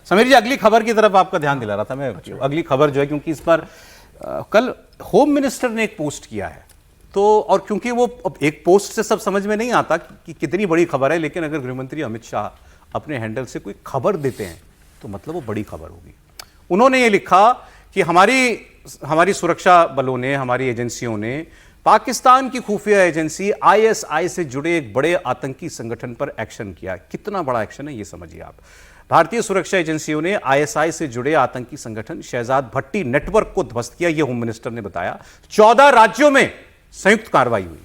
समीर जी, अगली खबर की तरफ आपका ध्यान दिला रहा था मैं। अगली खबर जो है, क्योंकि इस पर कल होम मिनिस्टर ने एक पोस्ट किया है, तो और क्योंकि वो अब एक पोस्ट से सब समझ में नहीं आता कि कितनी बड़ी खबर है, लेकिन अगर गृहमंत्री अमित शाह अपने हैंडल से कोई खबर देते हैं तो मतलब वो बड़ी खबर होगी। उन्होंने ये लिखा कि हमारी सुरक्षा बलों ने, हमारी एजेंसियों ने पाकिस्तान की खुफिया एजेंसी आईएसआई से जुड़े एक बड़े आतंकी संगठन पर एक्शन किया। कितना बड़ा एक्शन है ये समझिए आप। भारतीय सुरक्षा एजेंसियों ने आईएसआई से जुड़े आतंकी संगठन शहजाद भट्टी नेटवर्क को ध्वस्त किया, यह होम मिनिस्टर ने बताया। 14 राज्यों में संयुक्त कार्रवाई हुई।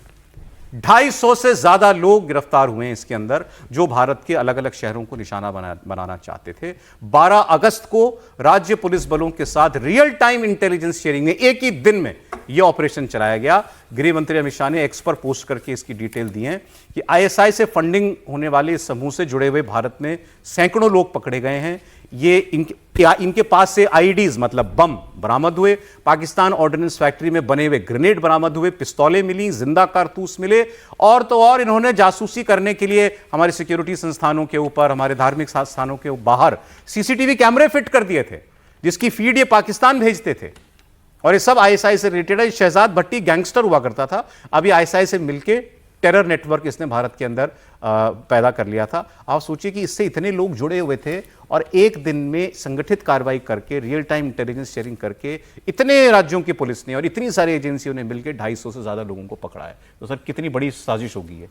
250 से ज्यादा लोग गिरफ्तार हुए हैं इसके अंदर, जो भारत के अलग अलग शहरों को निशाना बनाना चाहते थे। 12 अगस्त को राज्य पुलिस बलों के साथ रियल टाइम इंटेलिजेंस शेयरिंग में एक ही दिन में यह ऑपरेशन चलाया गया। गृह मंत्री अमित शाह ने एक्स पर पोस्ट करके इसकी डिटेल दी है कि आईएसआई से फंडिंग होने वाले इस समूह से जुड़े हुए भारत में सैकड़ों लोग पकड़े गए हैं। ये इनके पास से आईडीज मतलब बम बरामद हुए, पाकिस्तान ऑर्डिनेंस फैक्ट्री में बने हुए ग्रेनेड बरामद हुए, पिस्तौलें मिली, जिंदा कारतूस मिले, और तो और इन्होंने जासूसी करने के लिए हमारे सिक्योरिटी संस्थानों के ऊपर, हमारे धार्मिक स्थानों के बाहर सीसीटीवी कैमरे फिट कर दिए थे, जिसकी फीड ये पाकिस्तान भेजते थे। और ये सब आईएसआई से रिलेटेड है। शहजाद भट्टी गैंगस्टर हुआ करता था, अभी आईएसआई से मिलके टेरर नेटवर्क इसने भारत के अंदर पैदा कर लिया था। आप सोचिए कि इससे इतने लोग जुड़े हुए थे और एक दिन में संगठित कार्रवाई करके, रियल टाइम इंटेलिजेंस शेयरिंग करके इतने राज्यों की पुलिस ने और इतनी सारी एजेंसियों ने मिलकर 250 से ज्यादा लोगों को पकड़ा है। तो सर, कितनी बड़ी साजिश होगी ये।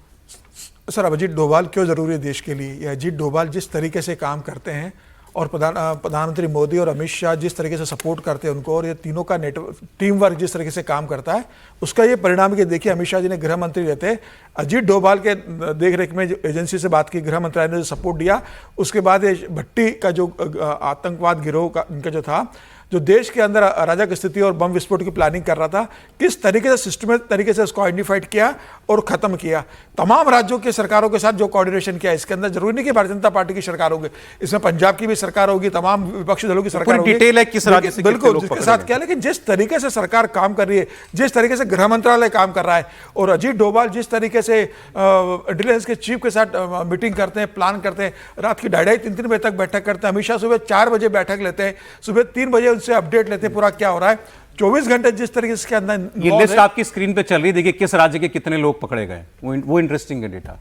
सर, अब अजीत डोभाल क्यों जरूरी है देश के लिए? या अजीत डोभाल जिस तरीके से काम करते हैं और प्रधानमंत्री मोदी और अमित शाह जिस तरीके से सपोर्ट करते हैं उनको, और ये तीनों का नेटवर्क टीम वर्क जिस तरीके से काम करता है, उसका ये परिणाम कि देखिए अमित शाह जी ने गृह मंत्री रहते अजीत डोभाल के देखरेख में जो एजेंसी से बात की, गृह मंत्रालय ने जो सपोर्ट दिया, उसके बाद ये भट्टी का जो आतंकवाद गिरोह का इनका जो था, जो देश के अंदर अराजक स्थिति और बम विस्फोट की प्लानिंग कर रहा था, किस तरीके से सिस्टमेटिक तरीके से उसको आइडेंटिफाइड किया और खत्म किया। तमाम राज्यों की सरकारों के साथ जो कोऑर्डिनेशन किया, इसके अंदर जरूरी नहीं कि भारतीय जनता पार्टी की सरकार होगी, इसमें पंजाब की भी सरकार होगी, तमाम विपक्षी दलों की सरकार होगी, डिटेल है किस राज्य से बिल्कुल जिसके साथ क्या। लेकिन जिस तरीके से सरकार काम कर रही है, जिस तरीके से गृह मंत्रालय काम कर रहा है, और अजीत डोभाल जिस तरीके से इंटेलिजेंस के चीफ के साथ मीटिंग करते हैं, प्लान करते हैं, रात की 2:30-3 बजे तक बैठक करते हैं, अमित शाह सुबह 4 बजे बैठक लेते हैं, सुबह 3 बजे उनसे अपडेट लेते हैं पूरा क्या हो रहा है। 24 घंटे जिस तरीके से इसके अंदर ये लिस्ट आपकी स्क्रीन पे चल रही है, देखिए किस राज्य के कितने लोग पकड़े गए, वो इंटरेस्टिंग है डेटा।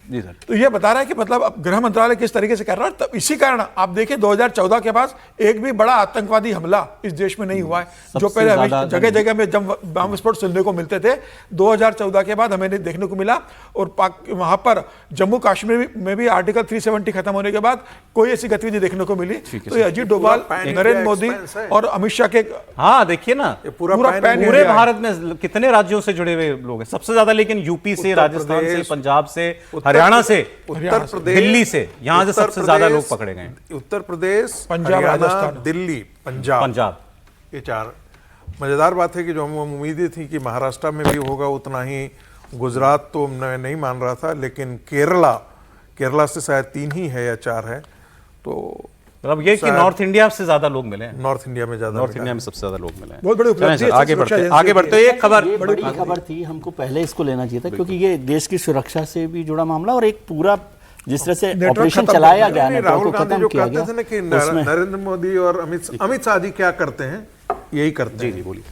जी सर, तो ये बता रहा है कि मतलब अब गृह मंत्रालय किस तरीके से कर रहा है। तब इसी कारण आप देखिए 2014 के बाद एक भी बड़ा आतंकवादी हमला इस देश में नहीं हुआ है, जो पहले जगह जगह में जब बम विस्फोट सुनने को मिलते थे, 2014 के बाद हमें देखने को मिला। और वहां पर जम्मू कश्मीर में भी आर्टिकल 370 खत्म होने के बाद कोई ऐसी गतिविधि देखने को मिली। तो अजीत डोभाल, नरेंद्र मोदी और अमित शाह के, हाँ देखिए ना, पूरे भारत में कितने राज्यों से जुड़े हुए लोग हैं, सबसे ज्यादा लेकिन यूपी से, राजस्थान से, पंजाब से, हरियाणा से, उत्तर प्रदेश, दिल्ली से, यहां से सबसे ज्यादा लोग पकड़े गए। उत्तर प्रदेश, पंजाब, राजस्थान, दिल्ली, पंजाब, ये 4। मजेदार बात है कि जो हम उम्मीदें थी कि महाराष्ट्र में भी होगा उतना ही, गुजरात तो मैं नहीं मान रहा था, लेकिन केरला से शायद 3 ही है या 4 है। तो मतलब ये कि नॉर्थ इंडिया से ज्यादा लोग मिले हैं, नॉर्थ इंडिया में सबसे ज्यादा लोग मिले हैं। बहुत बड़ी उपलब्धि है। आगे बढ़ते एक खबर, बड़ी खबर थी, हमको पहले इसको लेना चाहिए था, क्योंकि ये देश की सुरक्षा से भी जुड़ा मामला और एक पूरा जिस तरह से ऑपरेशन चलाया गया, नेटवर्क को खत्म किया गया। नरेंद्र मोदी और अमित शाह जी क्या करते हैं, यही करते हैं। जी बोलिए।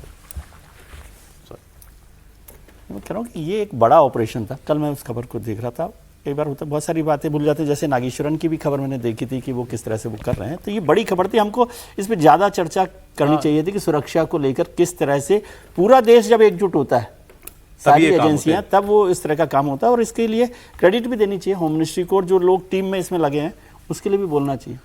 मैं कह रहा हूँ कि ये एक बड़ा ऑपरेशन था। कल मैं उस खबर को देख रहा था, कई बार होता बहुत सारी बातें भूल जाते, जैसे नागेश्वरन की भी खबर मैंने देखी थी कि वो किस तरह से वो कर रहे हैं। तो ये बड़ी खबर थी, हमको इस पर ज़्यादा चर्चा करनी चाहिए थी कि सुरक्षा को लेकर किस तरह से पूरा देश जब एकजुट होता है, सारी एजेंसियां, तब वो इस तरह का काम होता है। और इसके लिए क्रेडिट भी देनी चाहिए होम मिनिस्ट्री को, और जो लोग टीम में इसमें लगे हैं उसके लिए भी बोलना चाहिए।